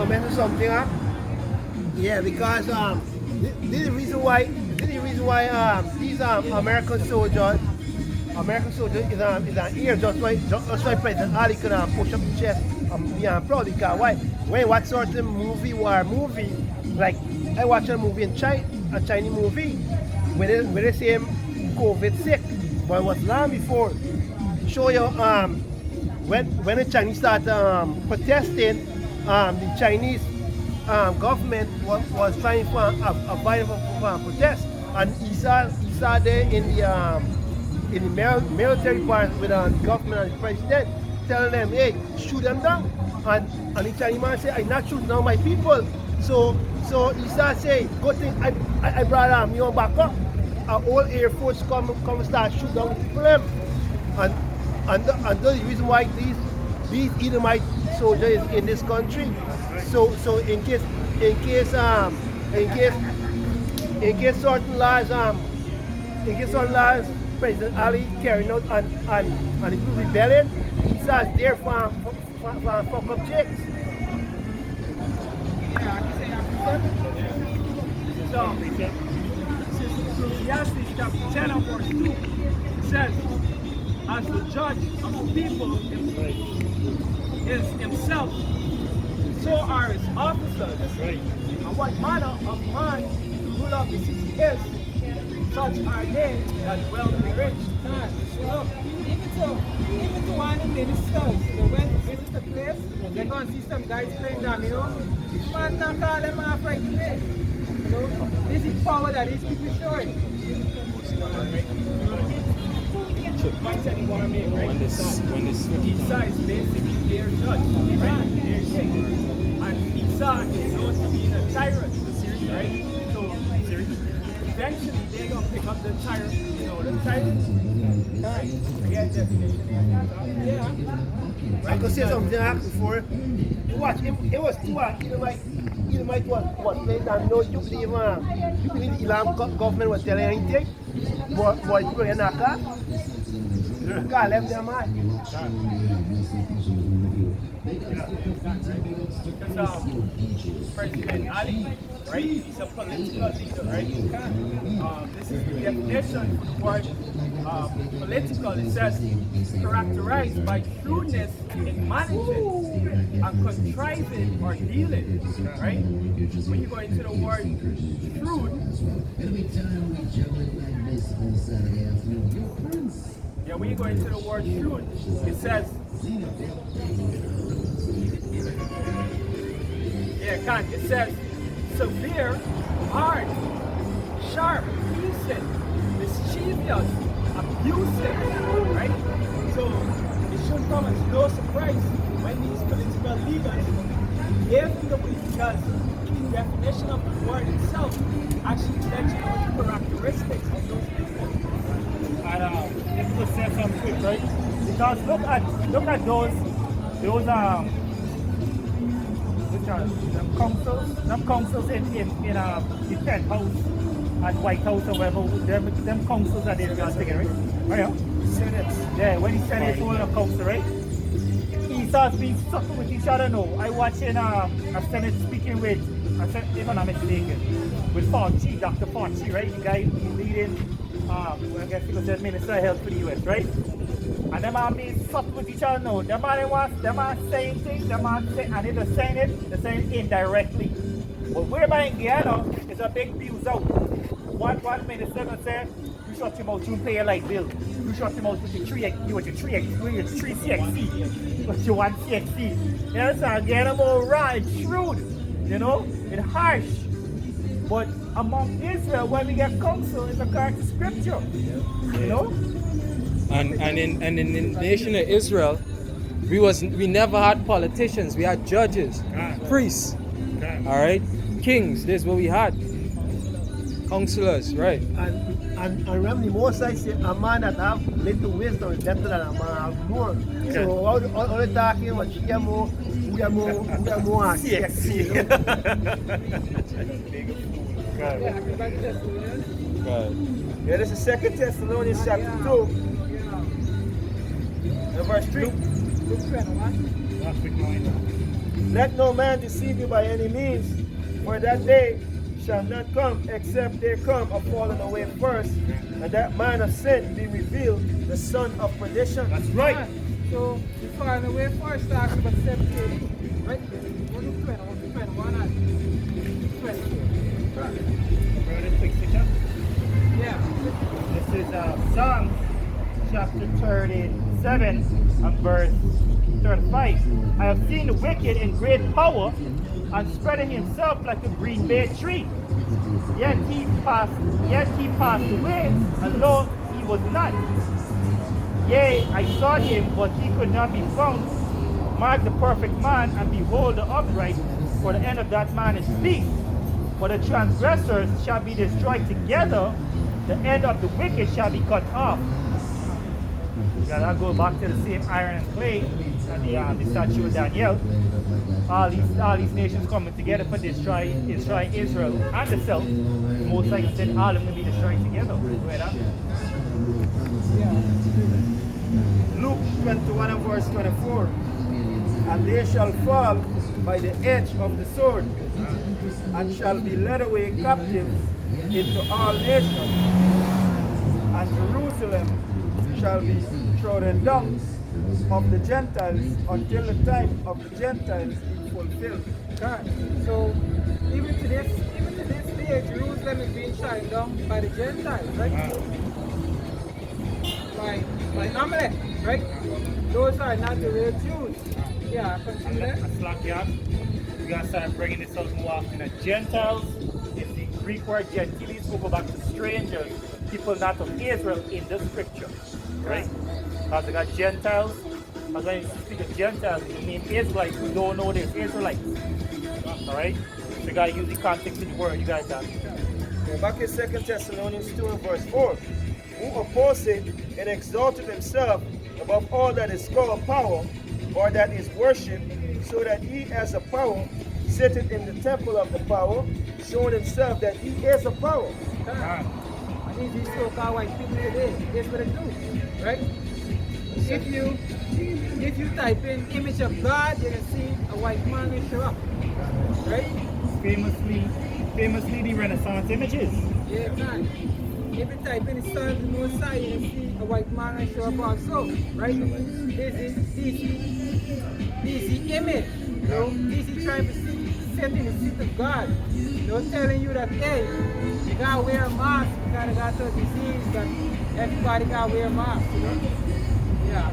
comment on something, huh? Yeah, because this is the reason why these American soldiers is an ear just why President Ali could push up the chest and be proud because why? When you watch certain movie, like I watch a movie in China, a Chinese movie, where they say him COVID sick, but it was long before. Show you when the Chinese start protesting, the Chinese government was trying for a violent protest, and he saw there in the military part with the government and the president telling them, hey, shoot them down. And the Chinese man said, I'm not shooting down my people. So he started saying, good thing I brought me on back up. Our whole Air Force come and start shooting down the people them. And that's the reason why these Edomite soldiers is in this country. So in case certain laws President Ali carrying out and the rebellion, he starts there for fuck up chicks. So, Ecclesiastes chapter 10 and verse 2 says, as the judge of the people is himself, so are his officers. And what manner of man the ruler of the city is, such are they that dwell therein. Even to one of the ministers, they went to visit the place, they're going to see some guys playing domino. Man can't call them off right away. You know, this is power that these people showing. When this Esau is basically their judge, right? Their king. And Esau is known to be a tyrant, right? So eventually they're gonna pick up the tyrant, the tyrant. Right? Yeah, definition. Yeah. I could say something before. It was too hard. Edomite was playing down. You believe the Islam government was telling anything? But people in that car? God left them mad. Because President Ali, right, he's a political leader, right? This is the definition for the word political. It says characterized by shrewdness in managing and contriving or dealing, right? When you go into the word shrewd, yeah, when you go into the word shrewd, it says, it says severe, hard, sharp, decent, mischievous, abusive, right? So it should come as no surprise when these political leaders behave in the way, because the definition of the word itself actually lets you know the characteristics of those people. And if you say something quick, right? Because look at those them councils in the penthouse and White House or whatever, them councils that they're going to take, right? Right? Senate. Yeah, when the Senate is holding a council, right? Esau's been sucking with each other now. I watching a Senate speaking with, if I'm not mistaken, with Fauci, Dr. Fauci, right? The guy leading, I guess he was the Minister of Health for the US, right? And them are being sucked with each other now. Them are saying things, and they're just saying it indirectly. But whereby in Guyana, it's a big views out. One minister gonna say, you shut your mouth, you play a light bill. You shut your mouth with your 3 CXC, with your 1 CXC. You understand? Guyana more raw and shrewd, and harsh. But among Israel, when we get counsel, it's according to scripture, And in the nation of Israel, we never had politicians. We had judges, priests, all right, kings. This is what we had. Counselors, right? And remember, the Mosai said a man that have little wisdom is better than a man have more. Okay. So all the talking about we are more CXC. Yeah, this is 2 Thessalonians chapter 2. Verse 3. Let no man deceive you by any means, for that day shall not come except there come a falling away first, and that man of sin be revealed, the son of perdition. That's right. So the falling away first talks about 70 AD, right? 21 and 20. Brother, quick picture. Yeah. This is Psalm chapter 37 and verse 35. I have seen the wicked in great power and spreading himself like a green bay tree. Yet he passed away, and lo, he was not. Yea, I sought him, but he could not be found. Mark the perfect man, and behold the upright, for the end of that man is peace. For the transgressors shall be destroyed together, the end of the wicked shall be cut off. Gotta go back to the same iron and clay and the statue of Daniel. All these nations coming together for destroy Israel and the south. The Most High said all of them will be destroyed together. Right? Luke 21 and verse 24. And they shall fall by the edge of the sword, and shall be led away captive into all nations, and Jerusalem shall be trodden down of the Gentiles until the time of the Gentiles is fulfilled. God. So even to this day, Jerusalem is being trodden down by the Gentiles, right? By Amalek, right? Those are not the real Jews. Yeah, continue there. A slack yard. We gotta start bringing this out more often. The Gentiles is the Greek word gentiles, who go back to strangers, people not of Israel in the scripture, right? Because they got Gentiles. As when you speak of Gentiles, you mean Israelites who don't know they're Israelites. Alright? So you gotta use the context of the word, you guys have. Back in 2 Thessalonians 2 and verse 4. Who opposeth and exalted himself above all that is called power, or that is worshipped, so that he as a power sitteth in the temple of the power, showing himself that he is a power. And these so-called white people today, that's what they do, right? If you type in image of God, you can see a white man will show up, right? Famously the Renaissance images. Yeah, man. If you type in the Son of the Most High, you can see a white man will show up also, right? This is the image, you know? This is trying to set in the seat of God. They're telling you that, hey, you gotta wear a mask because you got a disease, that everybody gotta wear a mask, you know? Yeah.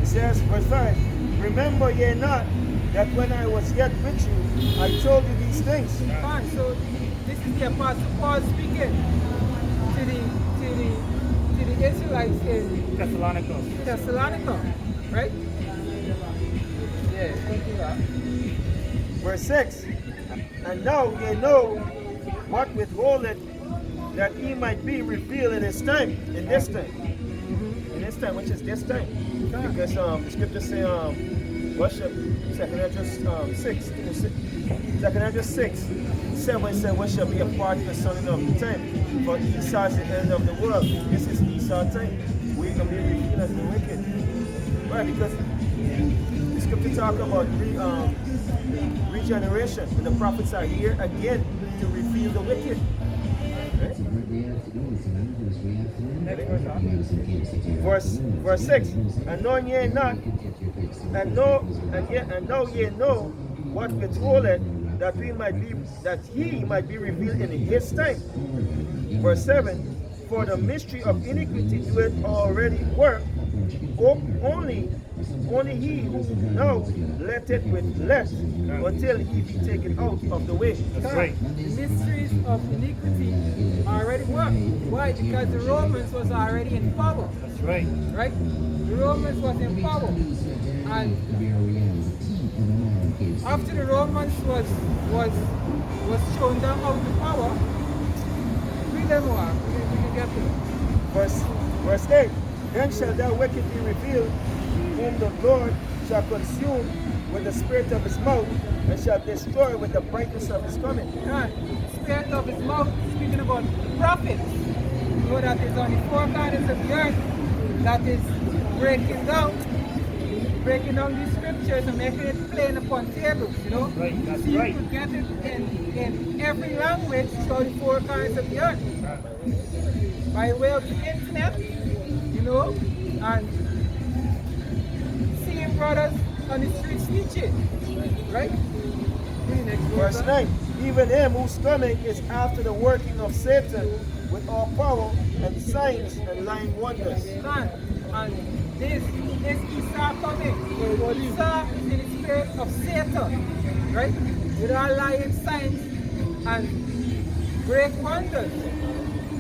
It says, verse 5, remember ye not that when I was yet with you, I told you these things. Fine, so this is the Apostle Paul speaking to the Israelites in Thessalonica, right? Yeah, continue. Verse 6, and now ye know what withholdeth, that he might be revealed in his time, in this time. In this time, which is this time. Because the scriptures say, worship, 2 Corinthians 6, 7 said, what shall be a part of the son of the time? For Esau is the end of the world. This is Esau's time. We can be revealed as the wicked. Right, because the scripture talk about regeneration, and the prophets are here again to reveal the wicked. Right? Verse 6, and know ye not, and know ye know what withholdeth, that he might be revealed in his time. Verse 7, for the mystery of iniquity doeth already work, only he who now letteth with less, until he be taken out of the way. That's right. The mysteries of iniquity already work. Why? Because the Romans was already in power. That's right. Right? The Romans was in power. And after the Romans was shown down out of power, read them more. We can get to it. Verse 8, then shall that wicked be revealed, whom the Lord shall consume with the spirit of his mouth, and shall destroy with the brightness of his coming. God, spirit of his mouth, speaking about the prophets. You know that is on the four corners of the earth, that is breaking down breaking down these scriptures and making it plain upon tables, you know. Right, that's so you right. could get it in every language throughout the four corners of the earth. By way of the internet, you know, and seeing brothers on the streets teaching. Right? Read next Verse verse. 9. Even him whose coming is after the working of Satan with all power and signs and lying wonders. And this Esau coming. Esau is in the spirit of Satan. Right? With all lying signs and great wonders.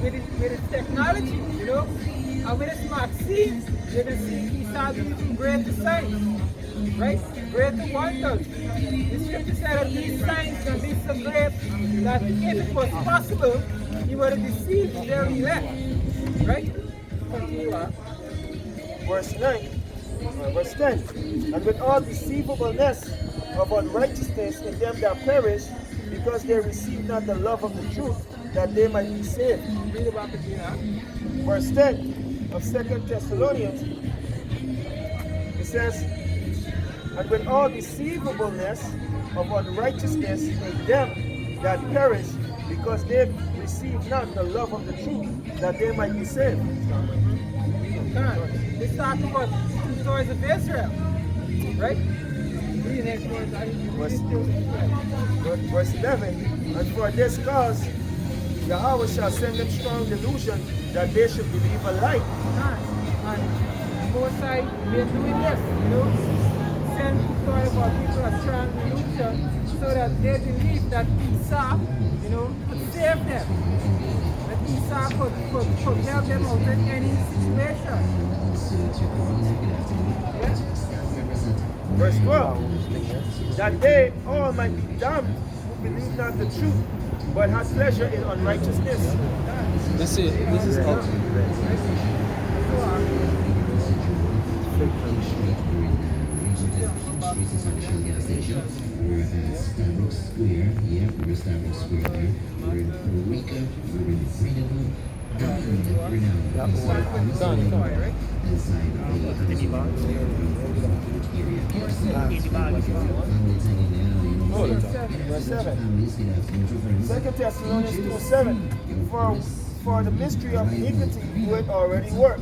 With his technology, you know. And with his vaccines, you can see Esau doing greater signs. Right? Greater wonders. The scripture said that these signs can be so great that if it was possible, he would have deceived the very elect. Right? Continue on. Verse 9. Verse 10. And with all deceivableness of unrighteousness in them that perish, because they receive not the love of the truth, that they might be saved. Read about again. Verse 10 of 2 Thessalonians, it says, and with all deceivableness of unrighteousness in them that perish, because they receive not the love of the truth, that they might be saved. It's talking about the stories of Israel. Right? Read the next Verse 11, and for this cause Yahweh shall send them strong delusion, that they should believe a lie. And Most High, we're doing this, you know, send story about people a strong delusion so that they believe that Esau, you know, could save them. That Esau could help them out in any situation. Yeah? Verse 12, that they all might be damned who believe not the truth, but have pleasure in unrighteousness. This is out. We're at Starbucks Square. Yeah, we're at Starbucks Square there. We're in Puerto Rico. We're in Freedom. We're now inside the Verse 7. 2 Thessalonians 2:7. For the mystery of iniquity would already work.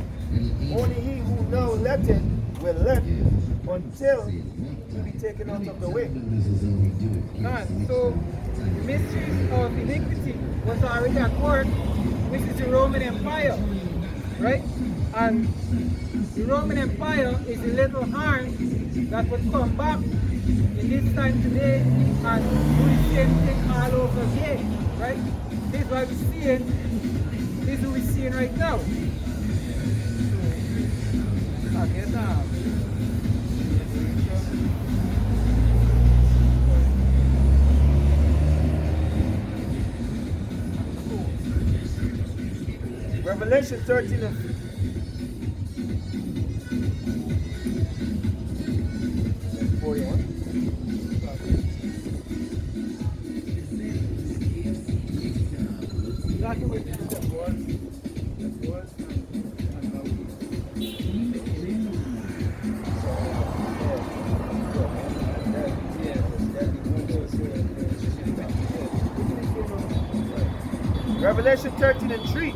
Only he who now let it will let until he be taken out of the way. So the mysteries of iniquity was already at work, which is the Roman Empire, right? And the Roman Empire is a little horn that would come back in this time today and do the same thing all over again, right? This is what we're seeing. This is what we're seeing right now. Revelation 13 and 41. Revelation 13 and 3.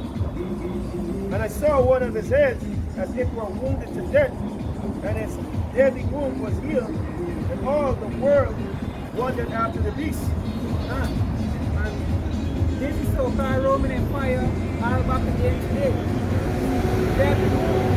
And I saw one of his heads as it were wounded to death, and his deadly wound was healed, and all the world wondered after the beast. And this is so-called Roman Empire all back again today. Deadly wound